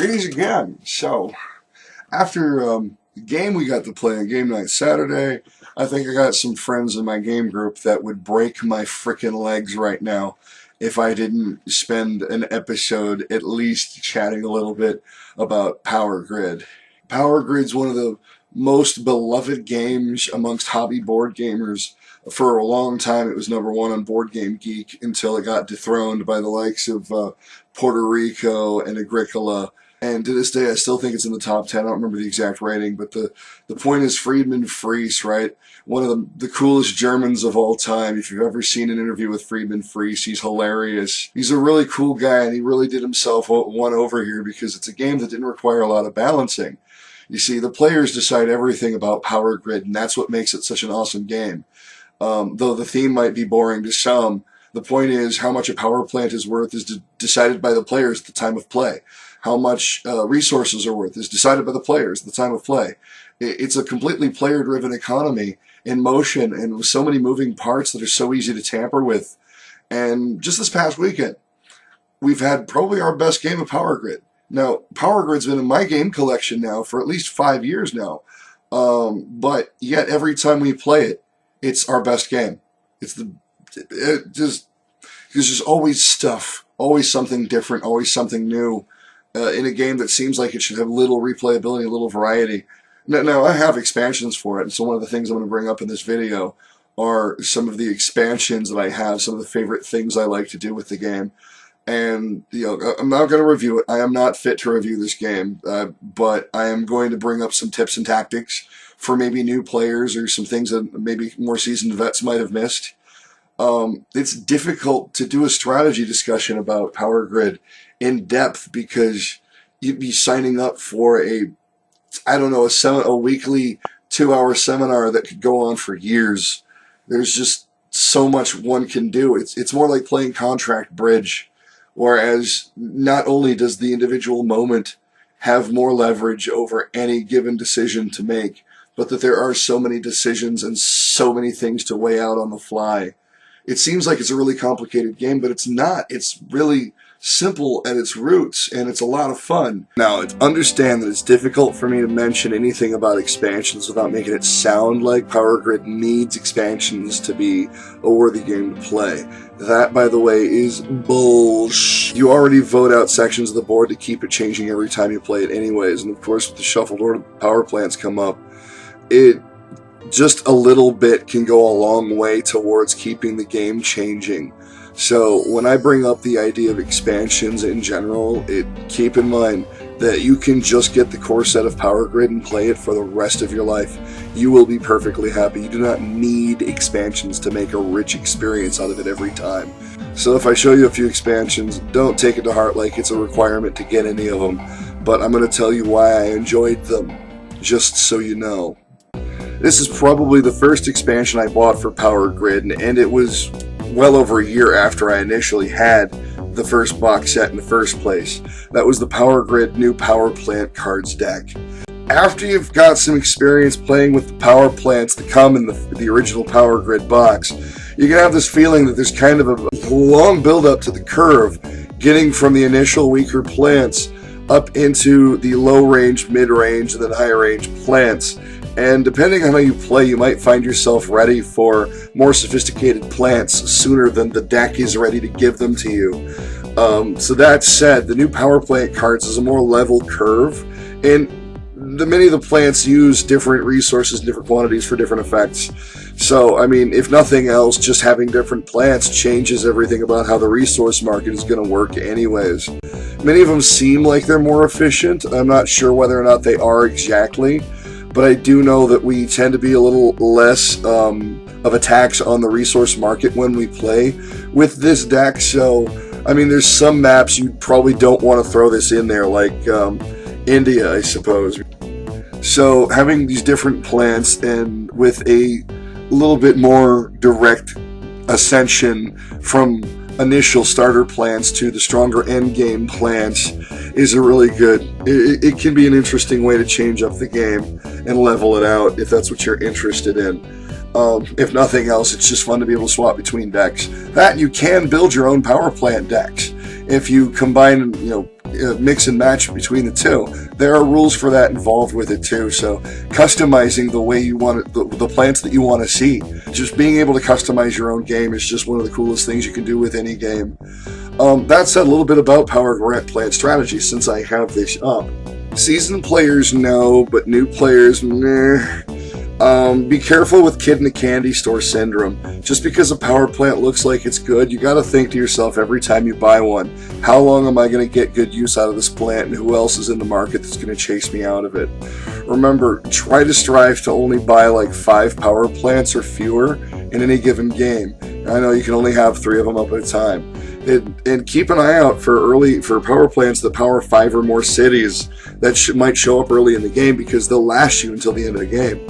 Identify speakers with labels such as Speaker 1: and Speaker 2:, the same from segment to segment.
Speaker 1: Greetings again. So, after the game we got to play on game night Saturday, I think I got some friends in my game group that would break my frickin' legs right now if I didn't spend an episode at least chatting a little bit about Power Grid. Power Grid's one of the most beloved games amongst hobby board gamers. For a long time, it was number one on Board Game Geek until it got dethroned by the likes of Puerto Rico and Agricola. And to this day, I still think it's in the top 10. I don't remember the exact rating, but the point is Friedman Fries, right? One of the coolest Germans of all time. If you've ever seen an interview with Friedman Fries, he's hilarious. He's a really cool guy, and he really did himself one over here because it's a game that didn't require a lot of balancing. You see, the players decide everything about Power Grid, and that's what makes it such an awesome game. Though the theme might be boring to some, the point is how much a power plant is worth is decided by the players at the time of play. How much resources are worth is decided by the players at the time of play. It's a completely player-driven economy in motion and with so many moving parts that are so easy to tamper with. And just this past weekend, we've had probably our best game of Power Grid. Now, Power Grid's been in my game collection now for at least 5 years now. But yet every time we play it, it's our best game. There's just always stuff, always something different, always something new. In a game that seems like it should have little replayability, little variety. Now, I have expansions for it, and so one of the things I'm going to bring up in this video are some of the expansions that I have, some of the favorite things I like to do with the game. And, I'm not going to review it. I am not fit to review this game, but I am going to bring up some tips and tactics for maybe new players or some things that maybe more seasoned vets might have missed. It's difficult to do a strategy discussion about Power Grid in depth because you'd be signing up for a weekly 2-hour seminar that could go on for years. There's just so much one can do. It's more like playing contract bridge, whereas not only does the individual moment have more leverage over any given decision to make, but that there are so many decisions and so many things to weigh out on the fly. It seems like it's a really complicated game, but it's not. It's really simple at its roots, and it's a lot of fun. Now, understand that it's difficult for me to mention anything about expansions without making it sound like Power Grid needs expansions to be a worthy game to play. That, by the way, is bullshit. You already vote out sections of the board to keep it changing every time you play it anyways, and of course, with the shuffled order power plants come up, it just a little bit can go a long way towards keeping the game changing. So when I bring up the idea of expansions in general, keep in mind that you can just get the core set of Power Grid and play it for the rest of your life. You will be perfectly happy. You do not need expansions to make a rich experience out of it every time. So if I show you a few expansions, don't take it to heart like it's a requirement to get any of them, but I'm going to tell you why I enjoyed them, just so you know. This is probably the first expansion I bought for Power Grid, and it was well over a year after I initially had the first box set in the first place. That was the Power Grid New Power Plant Cards deck. After you've got some experience playing with the power plants that come in the original Power Grid box, you're going to have this feeling that there's kind of a long build-up to the curve, getting from the initial weaker plants up into the low-range, mid-range, and then high-range plants. And depending on how you play, you might find yourself ready for more sophisticated plants sooner than the deck is ready to give them to you. So that said, the new power plant cards is a more level curve, and many of the plants use different resources, different quantities for different effects. So, I mean, if nothing else, just having different plants changes everything about how the resource market is going to work anyways. Many of them seem like they're more efficient. I'm not sure whether or not they are exactly, but I do know that we tend to be a little less of a tax on the resource market when we play with this deck. So, I mean, there's some maps you probably don't want to throw this in there, like India, I suppose. So, having these different plants and with a little bit more direct ascension from initial starter plants to the stronger end game plants is a really good, it can be an interesting way to change up the game and level it out if that's what you're interested in. If nothing else, it's just fun to be able to swap between decks. That, you can build your own power plant decks. If you combine, mix and match between the two. There are rules for that involved with it too. So customizing the way you want it, the plants that you want to see, just being able to customize your own game is just one of the coolest things you can do with any game. That said, a little bit about Power Plant strategy since I have this up. Seasoned players know, but new players, meh. Be careful with kid in a candy store syndrome. Just because a power plant looks like it's good, you gotta think to yourself every time you buy one, how long am I gonna get good use out of this plant, and who else is in the market that's gonna chase me out of it? Remember, try to strive to only buy like 5 power plants or fewer in any given game. I know you can only have 3 of them up at a time. And keep an eye out for power plants that power 5 or more cities that might show up early in the game, because they'll last you until the end of the game.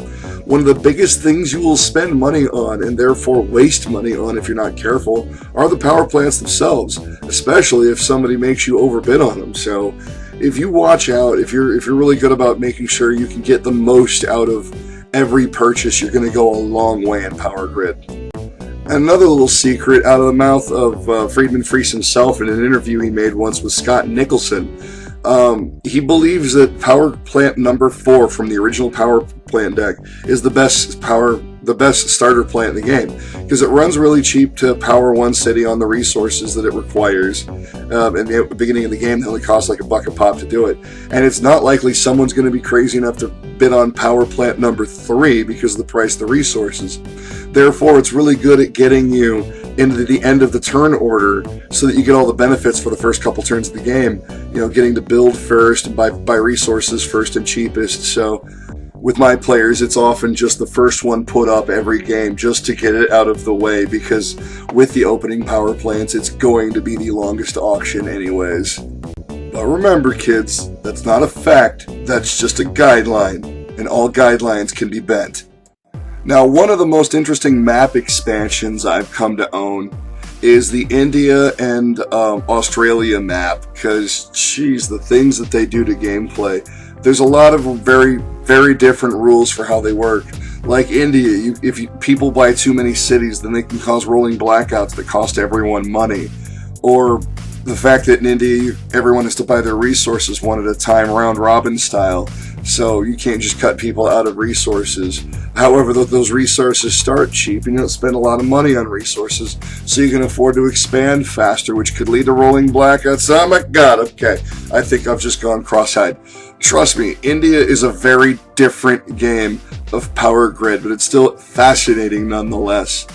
Speaker 1: One of the biggest things you will spend money on, and therefore waste money on if you're not careful, are the power plants themselves, especially if somebody makes you overbid on them. So if you watch out, if you're really good about making sure you can get the most out of every purchase, you're going to go a long way in Power Grid. Another little secret out of the mouth of Friedman Freese himself in an interview he made once with Scott Nicholson. He believes that Power Plant number 4 from the original Power Plant deck is the best starter plant in the game, because it runs really cheap to power one city on the resources that it requires. In the beginning of the game, they only cost like $1 a pop to do it, and it's not likely someone's going to be crazy enough to bid on Power Plant number 3 because of the price of the resources. Therefore, it's really good at getting you into the end of the turn order so that you get all the benefits for the first couple turns of the game. You know, getting to build first and buy resources first and cheapest. So with my players, it's often just the first one put up every game just to get it out of the way, because with the opening power plants, it's going to be the longest auction anyways. But remember, kids, that's not a fact, that's just a guideline, and all guidelines can be bent. Now, one of the most interesting map expansions I've come to own is the India and Australia map, because, geez, the things that they do to gameplay. There's a lot of very, very different rules for how they work. Like India, if people buy too many cities, then they can cause rolling blackouts that cost everyone money. Or the fact that in India, everyone has to buy their resources one at a time, round robin style. So you can't just cut people out of resources. However, those resources start cheap, and you don't spend a lot of money on resources, so you can afford to expand faster, which could lead to rolling blackouts. Oh my god, okay. I think I've just gone cross-eyed. Trust me, India is a very different game of Power Grid, but it's still fascinating nonetheless.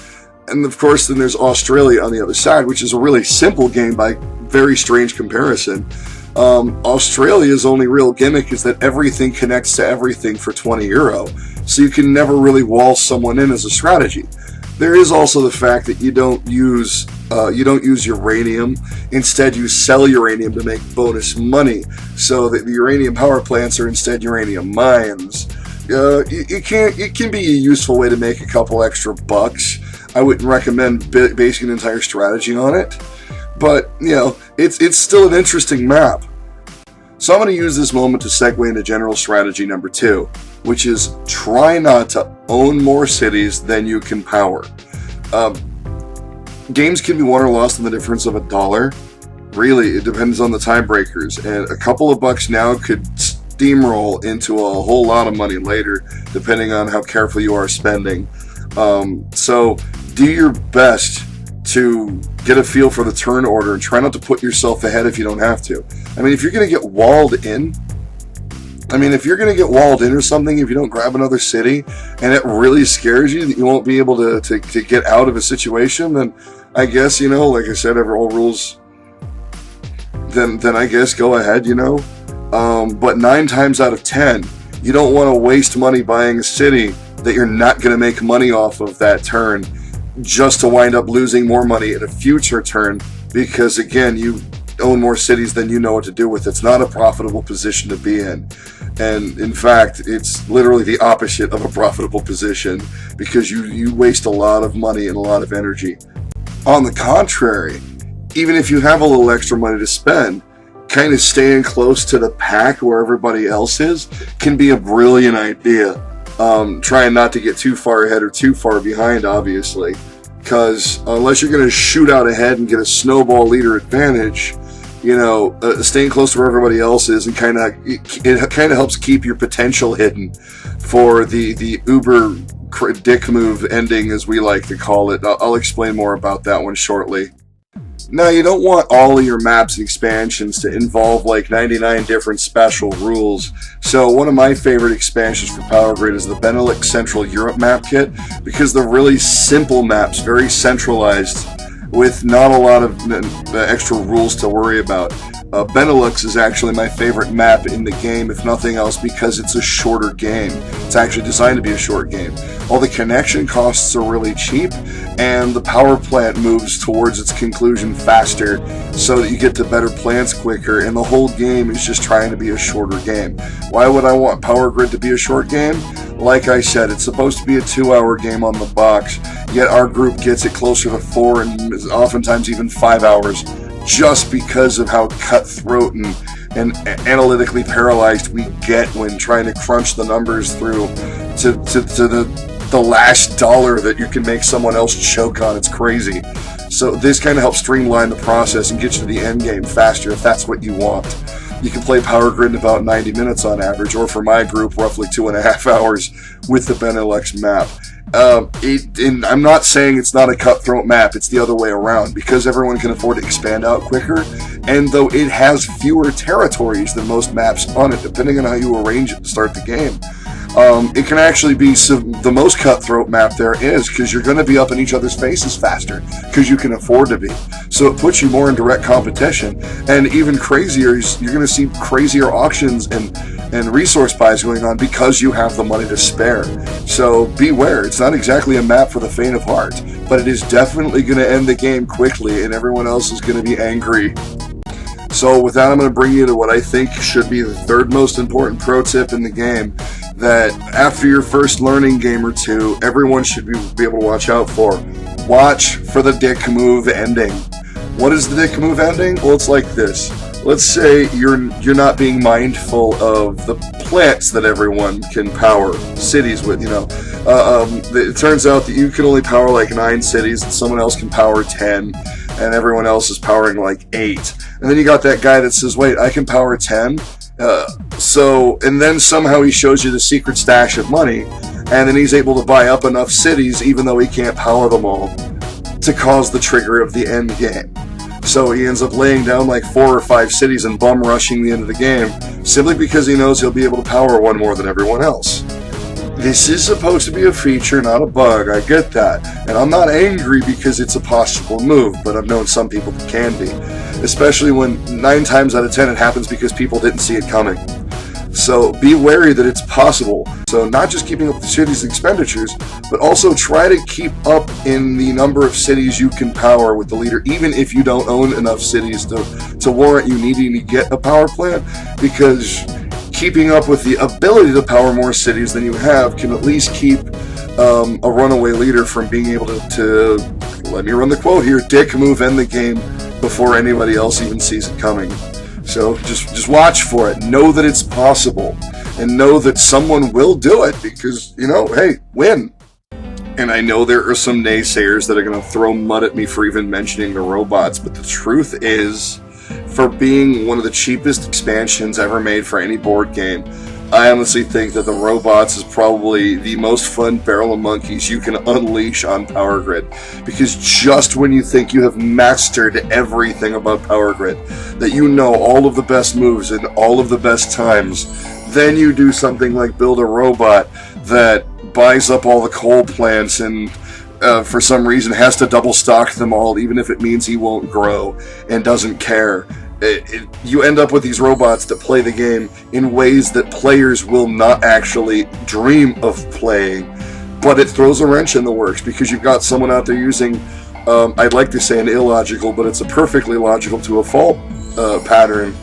Speaker 1: And of course, then there's Australia on the other side, which is a really simple game by very strange comparison. Australia's only real gimmick is that everything connects to everything for €20, so you can never really wall someone in as a strategy. There is also the fact that you don't use uranium. Instead, you sell uranium to make bonus money, so that the uranium power plants are instead uranium mines. It can be a useful way to make a couple extra bucks. I wouldn't recommend basing an entire strategy on it, but it's still an interesting map. So I'm going to use this moment to segue into general strategy number 2, which is try not to own more cities than you can power. Games can be won or lost in the difference of $1. Really, it depends on the tiebreakers, and a couple of bucks now could steamroll into a whole lot of money later, depending on how careful you are spending. So do your best to get a feel for the turn order and try not to put yourself ahead if you don't have to. I mean, if you're going to get walled in or something, if you don't grab another city and it really scares you that you won't be able to get out of a situation, then I guess, like I said, all rules, then I guess go ahead, but 9 times out of 10, you don't want to waste money buying a city that you're not going to make money off of that turn, just to wind up losing more money at a future turn, because again, you own more cities than you know what to do with. It's not a profitable position to be in, and in fact, it's literally the opposite of a profitable position, because you waste a lot of money and a lot of energy. On the contrary, even if you have a little extra money to spend, kind of staying close to the pack where everybody else is can be a brilliant idea. Trying not to get too far ahead or too far behind, obviously, because unless you're going to shoot out ahead and get a snowball leader advantage, staying close to where everybody else is, and it kind of helps keep your potential hidden for the uber dick move ending, as we like to call it. I'll explain more about that one shortly. Now, you don't want all of your maps and expansions to involve like 99 different special rules. So one of my favorite expansions for Power Grid is the Benelux Central Europe map kit, because they're really simple maps, very centralized, with not a lot of extra rules to worry about. Benelux is actually my favorite map in the game, if nothing else, because it's a shorter game. It's actually designed to be a short game. All the connection costs are really cheap, and the power plant moves towards its conclusion faster, so that you get to better plants quicker, and the whole game is just trying to be a shorter game. Why would I want Power Grid to be a short game? Like I said, it's supposed to be a 2-hour game on the box, yet our group gets it closer to 4 and oftentimes even 5 hours, just because of how cutthroat and analytically paralyzed we get when trying to crunch the numbers through to the last dollar that you can make someone else choke on. It's crazy. So this kind of helps streamline the process and get you to the end game faster if that's what you want. You can play Power Grid in about 90 minutes on average, or for my group, roughly 2.5 hours with the Benelux map. And I'm not saying it's not a cutthroat map, it's the other way around, because everyone can afford to expand out quicker, and though it has fewer territories than most maps on it, depending on how you arrange it to start the game, it can actually be the most cutthroat map there is, because you're going to be up in each other's faces faster, because you can afford to be. So it puts you more in direct competition, and even crazier, you're going to see crazier auctions and resource buys going on because you have the money to spare. So beware, it's not exactly a map for the faint of heart, but it is definitely going to end the game quickly, and everyone else is going to be angry. So with that, I'm going to bring you to what I think should be the third most important pro tip in the game, that after your first learning game or two, everyone should be able to watch out for. Watch for the dick move ending. What is the dick move ending? Well, it's like this. Let's say you're not being mindful of the plants that everyone can power cities with, it turns out that you can only power like 9 cities, and someone else can power 10, and everyone else is powering like 8. And then you got that guy that says, wait, I can power 10? And then somehow he shows you the secret stash of money, and then he's able to buy up enough cities, even though he can't power them all, to cause the trigger of the end game. So he ends up laying down like 4 or 5 cities and bum rushing the end of the game, simply because he knows he'll be able to power one more than everyone else. This is supposed to be a feature, not a bug, I get that. And I'm not angry because it's a possible move, but I've known some people that can be. Especially when 9 times out of 10 it happens because people didn't see it coming. So be wary that it's possible. So not just keeping up with the city's expenditures, but also try to keep up in the number of cities you can power with the leader, even if you don't own enough cities to warrant you needing to get a power plant, because keeping up with the ability to power more cities than you have can at least keep a runaway leader from being able to, let me run the quote here, dick move end the game before anybody else even sees it coming. So just watch for it. Know that it's possible, and know that someone will do it, because, hey, win. And I know there are some naysayers that are going to throw mud at me for even mentioning the robots, but the truth is, for being one of the cheapest expansions ever made for any board game, I honestly think that the robots is probably the most fun barrel of monkeys you can unleash on Power Grid, because just when you think you have mastered everything about Power Grid, that you know all of the best moves and all of the best times, then you do something like build a robot that buys up all the coal plants and for some reason has to double stock them all, even if it means he won't grow and doesn't care. You end up with these robots that play the game in ways that players will not actually dream of playing, but it throws a wrench in the works, because you've got someone out there using, I'd like to say an illogical, but it's a perfectly logical to a fault pattern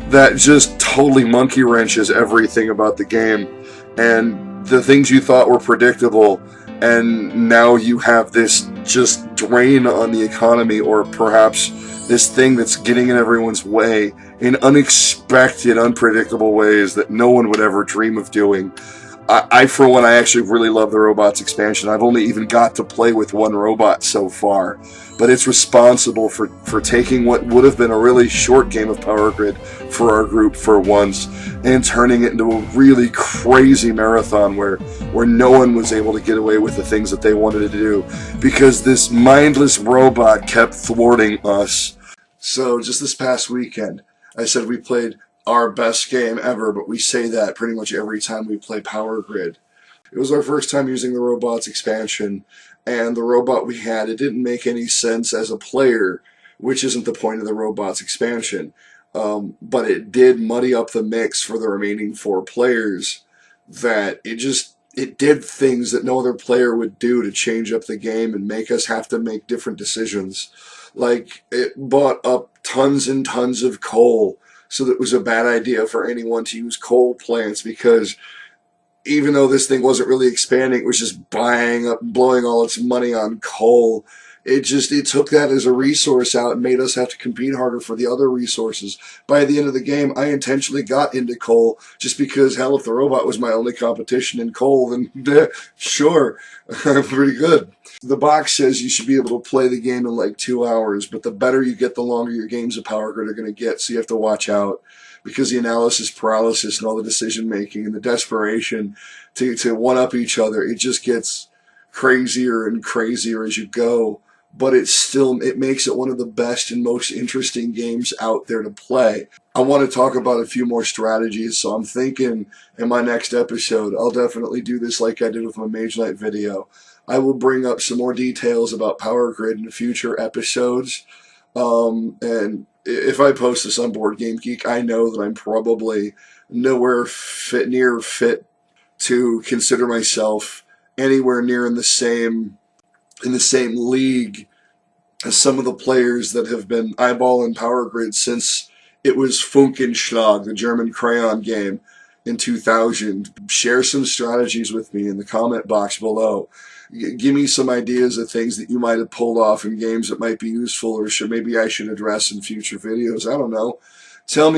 Speaker 1: that just totally monkey wrenches everything about the game, and the things you thought were predictable, and now you have this just drain on the economy, or perhaps this thing that's getting in everyone's way in unexpected, unpredictable ways that no one would ever dream of doing. I for one, I actually really love the robots expansion. I've only even got to play with one robot so far, but it's responsible for taking what would have been a really short game of Power Grid for our group for once and turning it into a really crazy marathon where no one was able to get away with the things that they wanted to do because this mindless robot kept thwarting us. So just this past weekend, I said we played our best game ever, but we say that pretty much every time we play Power Grid. It was our first time using the robots expansion, and the robot we had, it didn't make any sense as a player, which isn't the point of the robots expansion. But it did muddy up the mix for the remaining 4 players. That it did things that no other player would do to change up the game and make us have to make different decisions. Like, it bought up tons and tons of coal, so that it was a bad idea for anyone to use coal plants because even though this thing wasn't really expanding, it was just buying up, blowing all its money on coal. It took that as a resource out and made us have to compete harder for the other resources. By the end of the game, I intentionally got into coal just because, hell, if the robot was my only competition in coal, then sure, I'm pretty good. The box says you should be able to play the game in like 2 hours, but the better you get, the longer your games of Power Grid are going to get, so you have to watch out because the analysis paralysis and all the decision making and the desperation to one up each other, it just gets crazier and crazier as you go. But it makes it one of the best and most interesting games out there to play. I want to talk about a few more strategies, so I'm thinking in my next episode, I'll definitely do this like I did with my Mage Knight video. I will bring up some more details about Power Grid in future episodes. And if I post this on Board Game Geek, I know that I'm probably nowhere near fit to consider myself anywhere near in the same league as some of the players that have been eyeballing Power Grid since it was Funkenschlag, the German crayon game, in 2000. Share some strategies with me in the comment box below. Give me some ideas of things that you might have pulled off in games that might be useful or maybe I should address in future videos. I don't know. Tell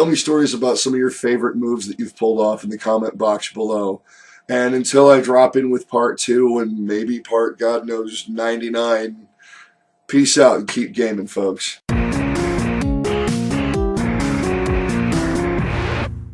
Speaker 1: me stories about some of your favorite moves that you've pulled off in the comment box below. And until I drop in with part 2 and maybe part, God knows, 99, peace out and keep gaming, folks.